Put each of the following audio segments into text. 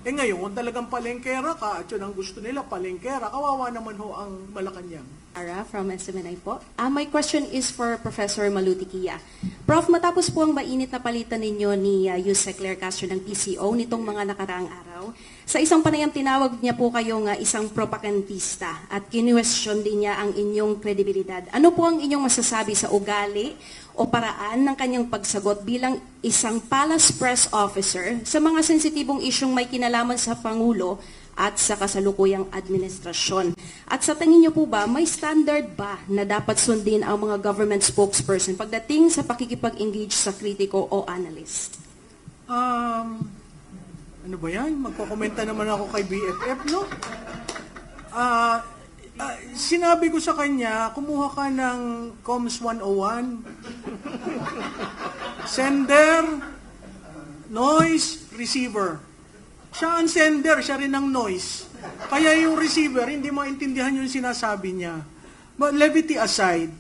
Eh ngayon, kung talagang palengkera ka, at yun ang gusto nila, palengkera, kawawa naman ho ang Malacanang. Ara from SMNI po. My question is for Professor Malutiquia. Prof, matapos po ang mainit na palitan ninyo ni Yusek Claire Castro ng PCO nitong mga nakaraang araw, sa isang panayam tinawag niya po kayong isang propagandista at kinwestiyon din niya ang inyong kredibilidad. Ano po ang inyong masasabi sa ugali o paraan ng kanyang pagsagot bilang isang palace press officer sa mga sensitibong isyong may kinalaman sa Pangulo at sa kasalukuyang administrasyon? At sa tingin niyo po ba, may standard ba na dapat sundin ang mga government spokesperson pagdating sa pakikipag-engage sa kritiko o analyst? Ano ba yan? Magkokomenta naman ako kay BFF, no? Sinabi ko sa kanya, kumuha ka ng Comms 101, sender, noise, receiver. Siya ang sender, siya rin ang noise. Kaya yung receiver, hindi maintindihan yung sinasabi niya. But levity aside,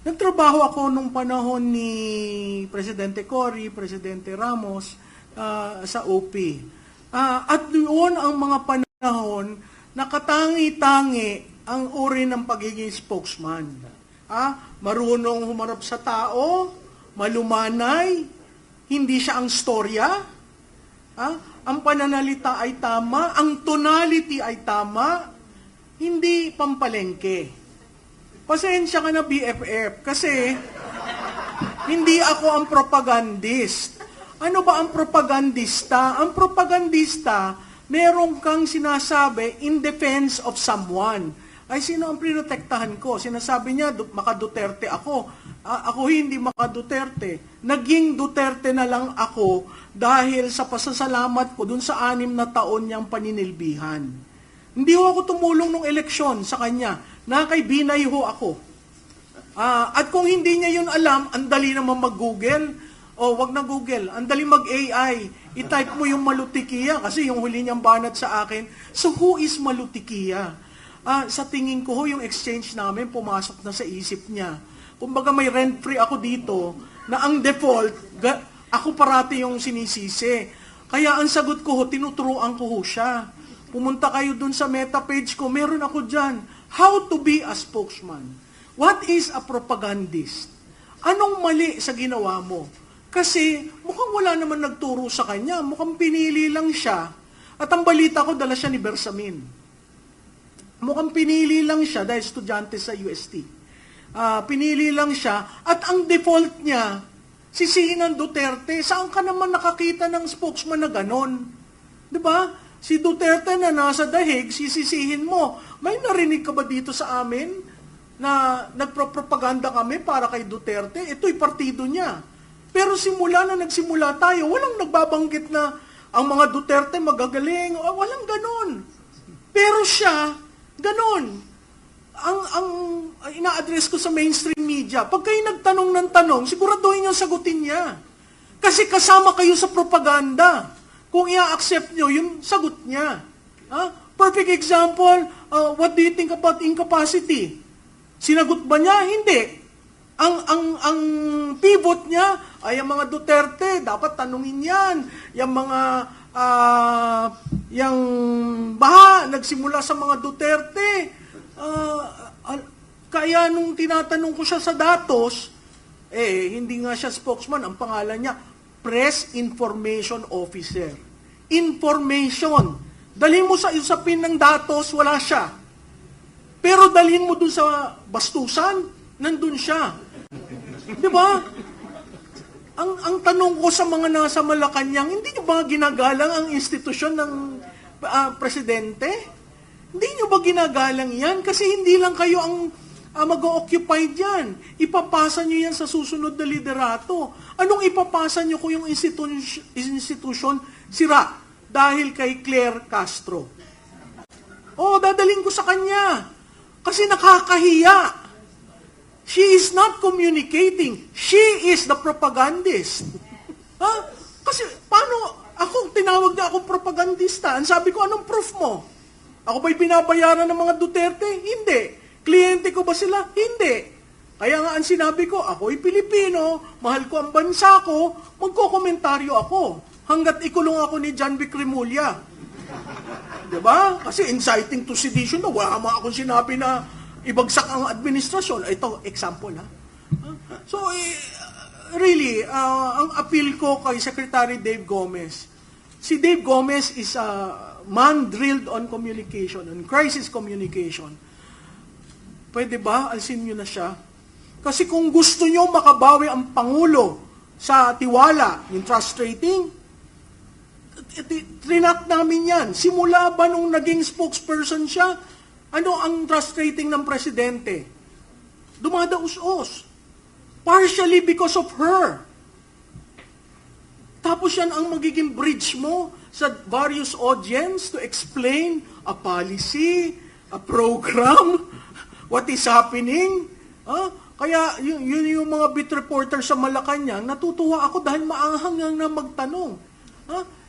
nagtrabaho ako nung panahon ni Presidente Cory, Presidente Ramos, sa OP. At doon ang mga panahon na katangi-tangi ang uri ng pagiging spokesman. Marunong humarap sa tao, malumanay, hindi siya ang storya, ang pananalita ay tama, ang tonality ay tama, hindi pampalengke. Pasensya ka na BFF, kasi hindi ako ang propagandist. Ano ba ang propagandista? Ang propagandista, meron kang sinasabi in defense of someone. Ay, sino ang prinotektahan ko? Sinasabi niya, maka-Duterte ako. Ako hindi maka-Duterte. Naging Duterte na lang ako dahil sa pasasalamat ko dun sa 6 na taon niyang paninilbihan. Hindi ho ako tumulong nung eleksyon sa kanya. Nakay-binay ho ako. At kung hindi niya yun alam, ang dali naman mag-Google. Wag na Google. Ang dali mag-AI. I-type mo yung Malutiquia kasi yung huli niyang banat sa akin. So who is Malutiquia? Sa tingin ko ho, yung exchange namin pumasok na sa isip niya. Kumbaga may rent-free ako dito na ang default, ako parati yung sinisisi. Kaya ang sagot ko ho, tinuturuan ko ho siya. Pumunta kayo dun sa meta page ko, meron ako dyan. How to be a spokesman. What is a propagandist? Anong mali sa ginawa mo? Kasi mukhang wala naman nagturo sa kanya. Mukhang pinili lang siya. At ang balita ko, dala siya ni Bersamin. Mukhang pinili lang siya dahil estudyante sa UST. Pinili lang siya. At ang default niya, sisihin ng Duterte. Saan ka naman nakakita ng spokesman na ganon? Diba? Si Duterte na nasa dahig, sisisihin mo. May narinig ka ba dito sa amin na nagpropaganda kami para kay Duterte? Ito'y partido niya. Pero simula na nagsimula tayo, walang nagbabanggit na ang mga Duterte magagaling. Walang ganon. Pero siya, ganon. Ang ina-address ko sa mainstream media, pag kayo nagtanong ng tanong, siguraduhin niyo sagutin niya. Kasi kasama kayo sa propaganda. Kung i-accept niyo, yung sagot niya. Perfect example, what do you think about incapacity? Sinagot ba niya? Hindi. Ang pivot niya ay ang mga Duterte, dapat tanungin yan. Yung mga, yung baha, nagsimula sa mga Duterte. Kaya nung tinatanong ko siya sa datos, hindi nga siya spokesman, ang pangalan niya, Press Information Officer. Information. Dalhin mo sa usapin ng datos, wala siya. Pero dalhin mo dun sa bastusan, nandun siya. Di ba? Ang tanong ko sa mga nasa Malacanang, hindi nyo ba ginagalang ang institusyon ng presidente? Hindi nyo ba ginagalang yan? Kasi hindi lang kayo ang mag-occupy dyan. Ipapasa nyo yan sa susunod na liderato. Anong ipapasa nyo kung yung institusyon sira dahil kay Claire Castro? Dadaling ko sa kanya. Kasi nakakahiya. She is not communicating. She is the propagandist. Kasi paano, tinawag niya akong propagandista. Ang sabi ko, anong proof mo? Ako ba'y binabayaran ng mga Duterte? Hindi. Kliyente ko ba sila? Hindi. Kaya nga ang sinabi ko, ako'y Pilipino, mahal ko ang bansa ko, magkokomentaryo ako. hanggat ikulong ako ni John Vic Remulla. Diba? Kasi inciting to sedition na wala mga akong sinabi na ibagsak ang administrasyon. Ito, example ha. So, really, ang appeal ko kay Secretary Dave Gomez, si Dave Gomez is a man drilled on communication, on crisis communication. Pwede ba? Alsin nyo na siya. Kasi kung gusto nyo makabawi ang Pangulo sa tiwala, yung trust rating, trinat namin yan. Simula ba nung naging spokesperson siya, ano ang trust rating ng presidente? Dumadaus-os. Partially because of her. Tapos yan ang magiging bridge mo sa various audience to explain a policy, a program, what is happening. Kaya yun yung mga beat reporter sa Malacanang, natutuwa ako dahil maanghang na magtanong.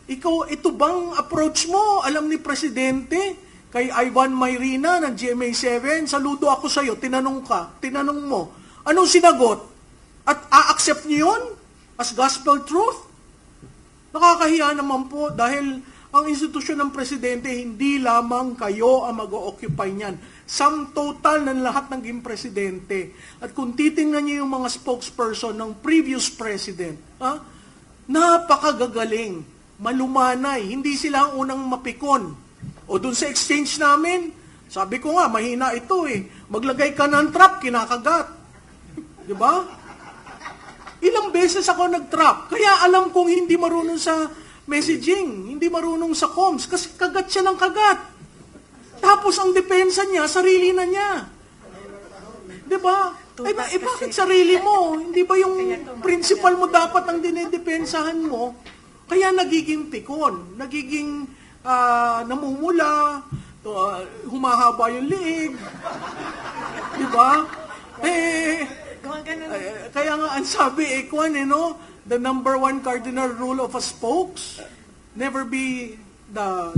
Ito bang approach mo? Alam ni Presidente, kay Ivan Mayrina ng GMA7, saludo ako sa'yo, tinanong mo. Anong sinagot? At a-accept niyo yun as gospel truth? Nakakahiya naman po dahil ang institusyon ng Presidente, hindi lamang kayo ang mag-o-occupy niyan. Sum total ng lahat ng naging Presidente. At kung titingnan niyo yung mga spokesperson ng previous President, napakagagaling, malumanay, hindi sila ang unang mapikon. O dun sa exchange namin, sabi ko nga, mahina ito eh. Maglagay ka ng trap, kinakagat. Diba? Ilang beses ako nag-trap. Kaya alam kong hindi marunong sa messaging, hindi marunong sa comms, kasi kagat siya ng kagat. Tapos ang depensa niya, sarili na niya. Diba? Bakit sarili mo? Hindi ba yung principal mo dapat ang dinedepensahan mo? Kaya nagiging pikon, nagiging namumula, humahaba yung liig. Diba? Kaya nga ang sabi, the number one cardinal rule of a spokes, never be the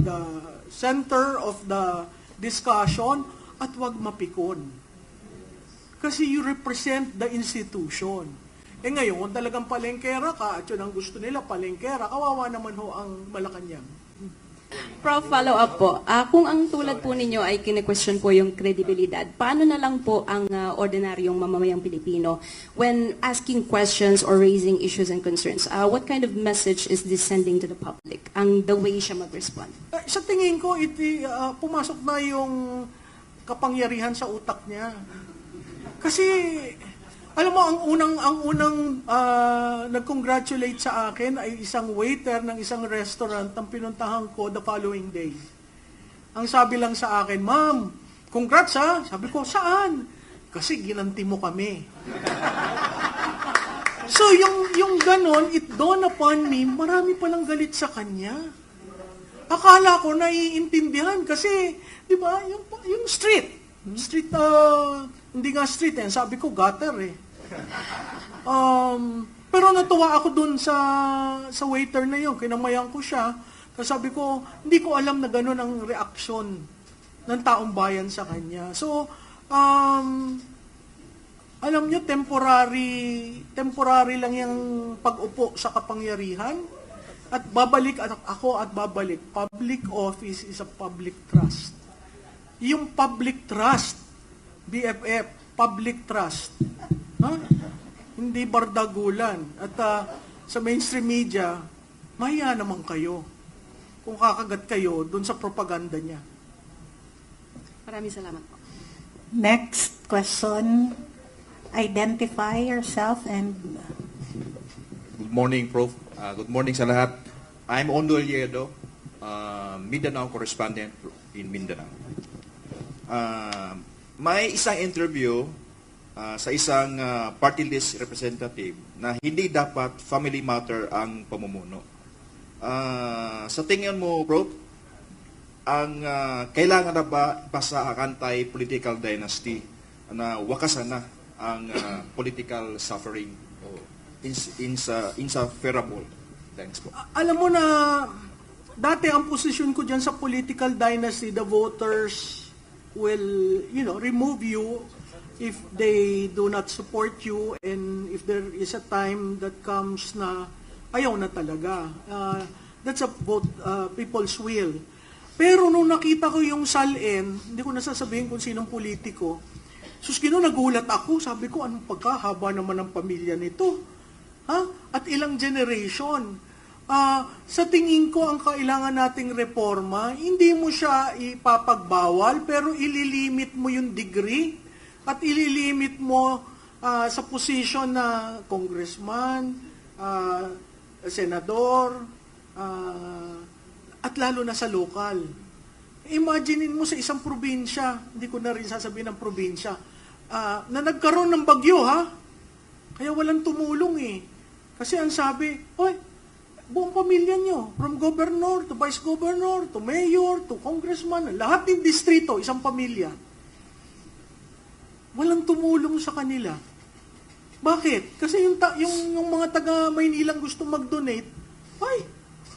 center of the discussion at wag mapikon. Kasi you represent the institution. Ngayon, talagang palengkera ka, at yun ang gusto nila, palengkera, kawawa naman ho ang Malacanang. Prof, follow-up po. Kung ang tulad po ninyo ay kine-question po yung kredibilidad, paano na lang po ang ordinaryong mamamayang Pilipino when asking questions or raising issues and concerns? What kind of message is this sending to the public? The way siya mag-respond? Sa tingin ko, pumasok na yung kapangyarihan sa utak niya. Kasi, alam mo, ang unang nag-congratulate sa akin ay isang waiter ng isang restaurant ang pinuntahan ko the following day. Ang sabi lang sa akin, "Ma'am, congrats ha." Sabi ko, "Saan?" "Kasi ginanti mo kami." So, yung ganon, it dawned upon me, marami palang galit sa kanya. Akala ko naiintindihan kasi, di ba, yung street, hindi nga street eh, sabi ko gutter eh. Pero natuwa ako dun sa waiter na yun, kinamayan ko siya. Tapos sabi ko, hindi ko alam na gano'n ang reaksyon ng taong bayan sa kanya. So, alam nyo, temporary lang yung pag-upo sa kapangyarihan. At babalik ako at babalik. Public office is a public trust. Yung public trust, BFF, public trust. Hindi bardagulan. At sa mainstream media, mahiya naman kayo kung kakagat kayo dun sa propaganda niya. Maraming salamat po. Next question. Identify yourself and... Good morning, Prof. Good morning sa lahat. I'm Ondo Liedo, Mindanao correspondent in Mindanao. May isang interview sa isang party list representative na hindi dapat family matter ang pamumuno. Sa tingin mo, Prof, ang kailangan na ba sa anti-political dynasty na wakasan na ang political suffering o insufferable? Thanks po. Alam mo na, dati ang posisyon ko dyan sa political dynasty, the voters will, remove you if they do not support you, and if there is a time that comes na ayaw na talaga. That's a vote, people's will. Pero nung nakita ko yung salin, hindi ko nasasabihin kung sinong politiko, nagulat ako. Sabi ko, anong pagkahaba naman ng pamilya nito? At ilang generation? Sa tingin ko, ang kailangan nating reforma, hindi mo siya ipapagbawal, pero ililimit mo yung degree at ililimit mo sa position na congressman, senador, at lalo na sa local. Imaginein mo sa isang probinsya, hindi ko na rin sasabihin ng probinsya, na nagkaroon ng bagyo, kaya walang tumulong eh. Kasi ang sabi, buong pamilya nyo, from governor to vice governor, to mayor, to congressman, lahat ng distrito, isang pamilya. Walang tumulong sa kanila. Bakit? Kasi yung mga taga Maynilang gusto mag-donate,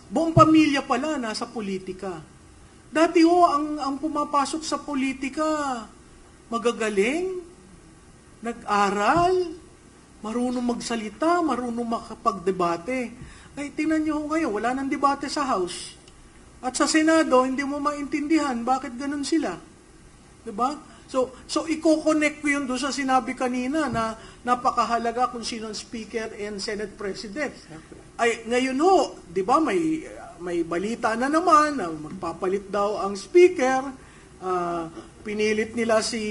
buong pamilya pala nasa politika. Dati ang pumapasok sa politika, magagaling, nag-aral, marunong magsalita, marunong makapagdebate. Tingnan nyo ngayon, wala nang debate sa House. At sa Senado, hindi mo maintindihan bakit ganun sila. Diba? So i-connect ko yun doon sa sinabi kanina na napakahalaga kung sino ang Speaker and Senate President. Ngayon di ba, may balita na naman na magpapalit daw ang Speaker. Pinilit nila si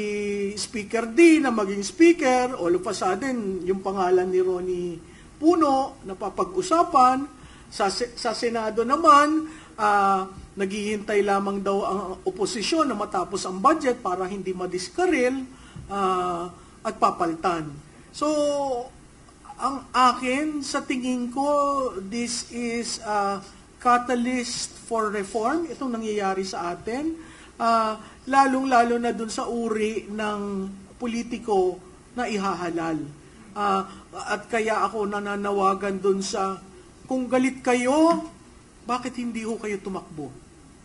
Speaker D na maging Speaker. All of a sudden, yung pangalan ni Ronnie Puno, napapag-usapan. Sa Senado naman, naghihintay lamang daw ang oposisyon na matapos ang budget para hindi madiskaril at papaltan. So, ang akin, sa tingin ko, this is a catalyst for reform. Itong nangyayari sa atin. Lalong-lalo na dun sa uri ng politiko na ihahalal. At kaya ako nananawagan dun sa, kung galit kayo, bakit hindi ho kayo tumakbo?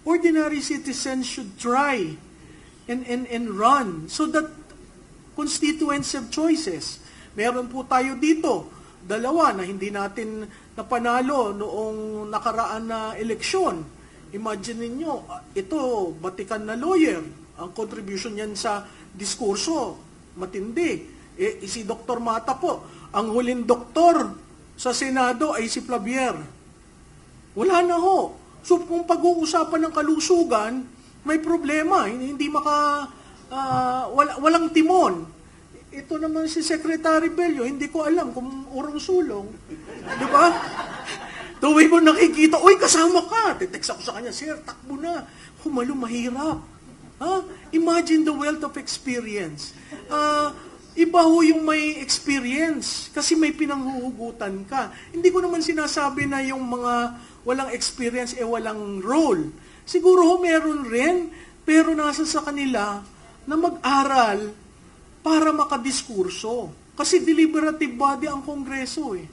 Ordinary citizens should try and run so that constituents have choices. Meron po tayo dito, 2 na hindi natin napanalo noong nakaraan na eleksyon. Imagine ninyo, ito, batikan na lawyer. Ang contribution niyan sa diskurso, matindi. Si Dr. Mata po, ang huling doktor sa Senado ay si Flavier. Wala na ho. So kung pag-uusapan ng kalusugan, may problema. Hindi walang timon. Ito naman si Secretary Bello, hindi ko alam kung urong-sulong. Di ba? Tuwing mo nakikita, kasama ka. Text ako sa kanya, sir, takbo na. Humalo, mahirap. Imagine the wealth of experience. Iba ho yung may experience kasi may pinanghuhugutan ka. Hindi ko naman sinasabi na yung mga walang experience walang role. Siguro ho meron rin, pero nasa sa kanila na mag-aral para makadiskurso. Kasi deliberative body ang Kongreso eh.